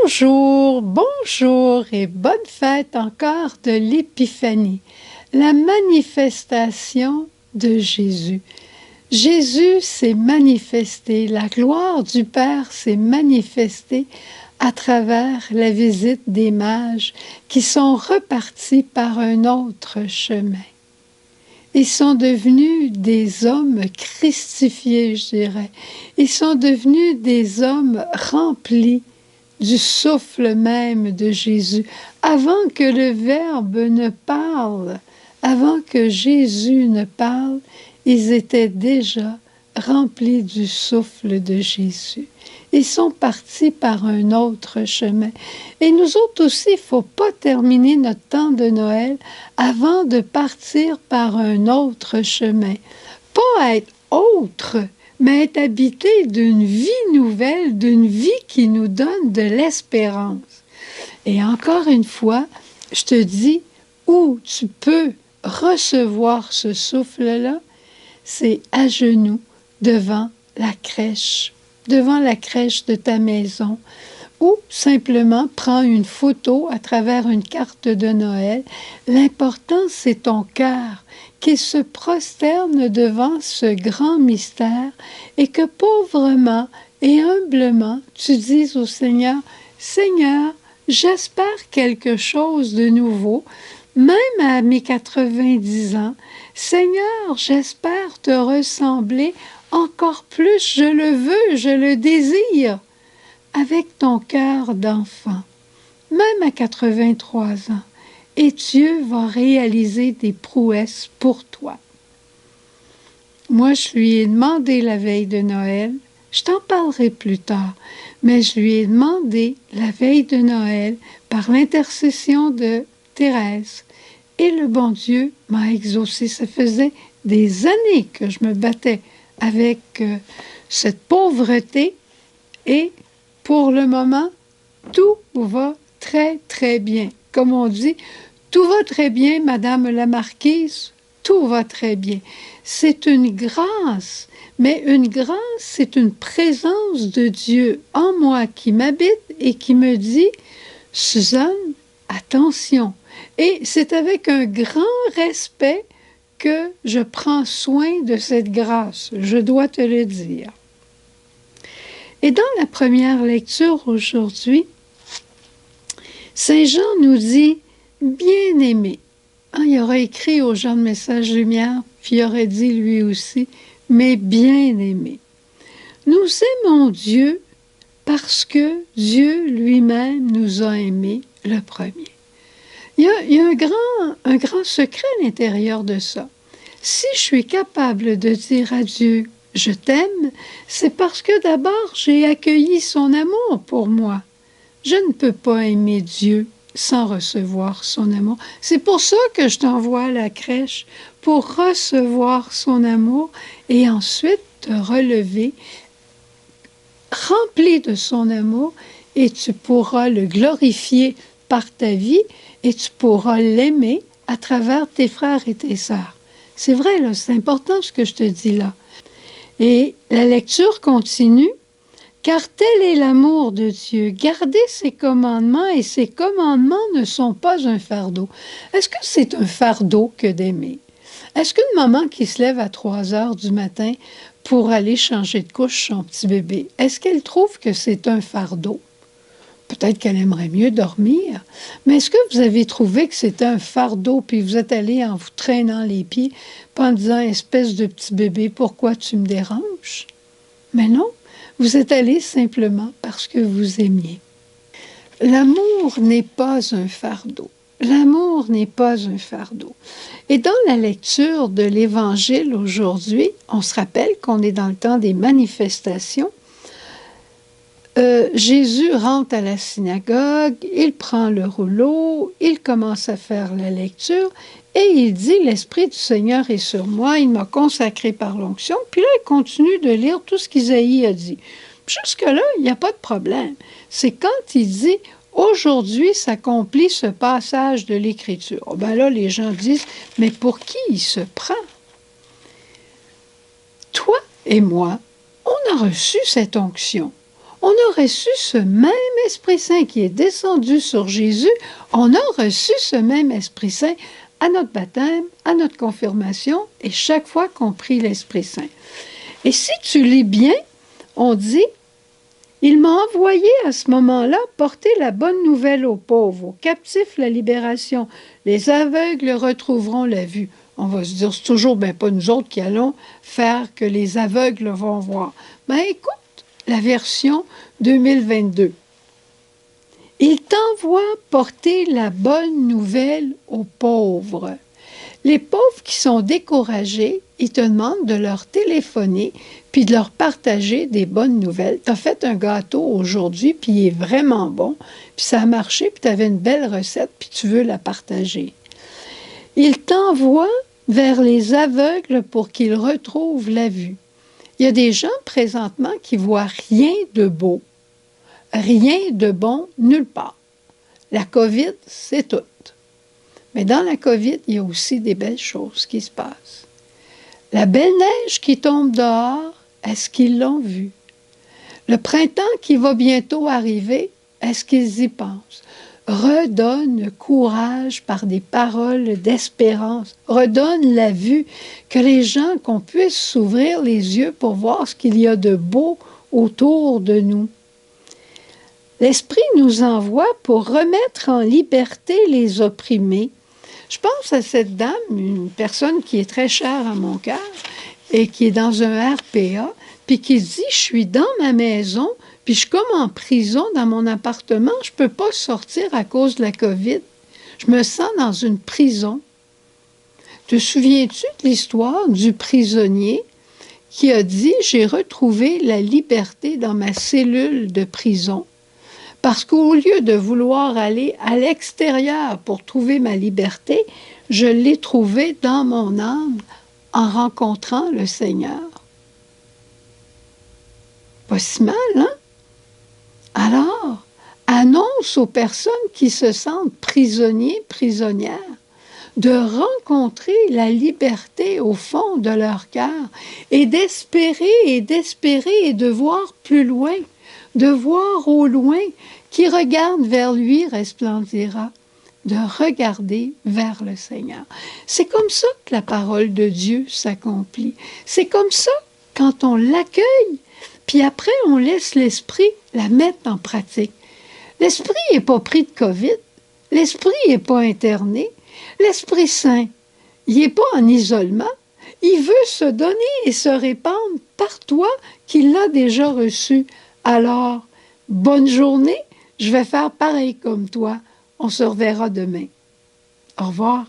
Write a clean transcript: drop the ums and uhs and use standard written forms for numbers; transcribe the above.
Bonjour, bonjour et bonne fête encore de l'Épiphanie, la manifestation de Jésus. Jésus s'est manifesté, la gloire du Père s'est manifestée à travers la visite des mages qui sont repartis par un autre chemin. Ils sont devenus des hommes christifiés, je dirais. Ils sont devenus des hommes remplis du souffle même de Jésus. Avant que le Verbe ne parle, avant que Jésus ne parle, ils étaient déjà remplis du souffle de Jésus. Ils sont partis par un autre chemin. Et nous autres aussi, il ne faut pas terminer notre temps de Noël avant de partir par un autre chemin. Pas être autre, mais être habité d'une vie nouvelle, d'une vie qui nous donne de l'espérance. Et encore une fois, je te dis, où tu peux recevoir ce souffle-là, c'est à genoux devant la crèche de ta maison, ou simplement prends une photo à travers une carte de Noël. L'important, c'est ton cœur qui se prosterne devant ce grand mystère et que pauvrement et humblement, tu dises au Seigneur, « Seigneur, j'espère quelque chose de nouveau, même à mes 90 ans. Seigneur, j'espère te ressembler encore plus, je le veux, je le désire, avec ton cœur d'enfant, même à 83 ans. Et Dieu va réaliser des prouesses pour toi. » Moi, je lui ai demandé la veille de Noël, je t'en parlerai plus tard, mais je lui ai demandé la veille de Noël, par l'intercession de Thérèse, et le bon Dieu m'a exaucé. Ça faisait des années que je me battais avec cette pauvreté, et pour le moment, tout va très, très bien. Comme on dit, tout va très bien, Madame la Marquise, tout va très bien. C'est une grâce, mais une grâce, c'est une présence de Dieu en moi qui m'habite et qui me dit, « Suzanne, attention ». Et c'est avec un grand respect que je prends soin de cette grâce, je dois te le dire. Et dans la première lecture aujourd'hui, Saint Jean nous dit « Bien-aimé ». Il aurait écrit aux gens de Message Lumière, puis il aurait dit lui aussi « Mais bien-aimé ». Nous aimons Dieu parce que Dieu lui-même nous a aimés le premier. Il y a un grand secret à l'intérieur de ça. Si je suis capable de dire à Dieu « Je t'aime », c'est parce que d'abord j'ai accueilli son amour pour moi. Je ne peux pas aimer Dieu sans recevoir son amour. C'est pour ça que je t'envoie à la crèche, pour recevoir son amour et ensuite te relever, rempli de son amour, et tu pourras le glorifier par ta vie et tu pourras l'aimer à travers tes frères et tes sœurs. C'est vrai, là, c'est important ce que je te dis là. Et la lecture continue. « Car tel est l'amour de Dieu, garder ses commandements, et ses commandements ne sont pas un fardeau. » Est-ce que c'est un fardeau que d'aimer? Est-ce qu'une maman qui se lève à 3 heures du matin pour aller changer de couche son petit bébé, est-ce qu'elle trouve que c'est un fardeau? Peut-être qu'elle aimerait mieux dormir, mais est-ce que vous avez trouvé que c'était un fardeau, puis vous êtes allé en vous traînant les pieds, puis en disant « Espèce de petit bébé, pourquoi tu me déranges? » Mais non, vous êtes allé simplement parce que vous aimiez. L'amour n'est pas un fardeau. L'amour n'est pas un fardeau. Et dans la lecture de l'Évangile aujourd'hui, on se rappelle qu'on est dans le temps des manifestations. Jésus rentre à la synagogue, il prend le rouleau, il commence à faire la lecture et il dit « L'Esprit du Seigneur est sur moi, il m'a consacré par l'onction ». Puis là, il continue de lire tout ce qu'Isaïe a dit. Jusque-là, il n'y a pas de problème. C'est quand il dit « Aujourd'hui s'accomplit ce passage de l'Écriture ». Ben là, les gens disent « Mais pour qui il se prend? » Toi et moi, on a reçu cette onction. On a reçu ce même Esprit Saint qui est descendu sur Jésus. On a reçu ce même Esprit Saint à notre baptême, à notre confirmation et chaque fois qu'on prie l'Esprit Saint. Et si tu lis bien, on dit « Il m'a envoyé à ce moment-là porter la bonne nouvelle aux pauvres, aux captifs la libération. Les aveugles retrouveront la vue. » On va se dire, c'est toujours pas nous autres qui allons faire que les aveugles vont voir. Écoute la version 2022. Il t'envoie porter la bonne nouvelle aux pauvres. Les pauvres qui sont découragés, ils te demandent de leur téléphoner puis de leur partager des bonnes nouvelles. Tu as fait un gâteau aujourd'hui, puis il est vraiment bon, puis ça a marché, puis tu avais une belle recette, puis tu veux la partager. Il t'envoie vers les aveugles pour qu'ils retrouvent la vue. Il y a des gens présentement qui ne voient rien de beau, rien de bon nulle part. La COVID, c'est tout. Mais dans la COVID, il y a aussi des belles choses qui se passent. La belle neige qui tombe dehors, est-ce qu'ils l'ont vue? Le printemps qui va bientôt arriver, est-ce qu'ils y pensent? Redonne courage par des paroles d'espérance. Redonne la vue, que les gens, qu'on puisse s'ouvrir les yeux pour voir ce qu'il y a de beau autour de nous. L'Esprit nous envoie pour remettre en liberté les opprimés. Je pense à cette dame, une personne qui est très chère à mon cœur et qui est dans un RPA, puis qui dit « Je suis dans ma maison, puis je suis comme en prison dans mon appartement, je ne peux pas sortir à cause de la COVID. Je me sens dans une prison. » Te souviens-tu de l'histoire du prisonnier qui a dit « J'ai retrouvé la liberté dans ma cellule de prison. » Parce qu'au lieu de vouloir aller à l'extérieur pour trouver ma liberté, je l'ai trouvée dans mon âme en rencontrant le Seigneur. Pas si mal, hein? Alors, annonce aux personnes qui se sentent prisonniers, prisonnières, de rencontrer la liberté au fond de leur cœur et d'espérer et de voir plus loin, de voir au loin, qui regarde vers lui resplendira, de regarder vers le Seigneur. C'est comme ça que la parole de Dieu s'accomplit. C'est comme ça quand on l'accueille, puis après on laisse l'Esprit la mettre en pratique. L'Esprit n'est pas pris de COVID, l'Esprit n'est pas interné, l'Esprit Saint, il n'est pas en isolement, il veut se donner et se répandre par toi qui l'as déjà reçu. Alors, bonne journée, je vais faire pareil comme toi. On se reverra demain. Au revoir.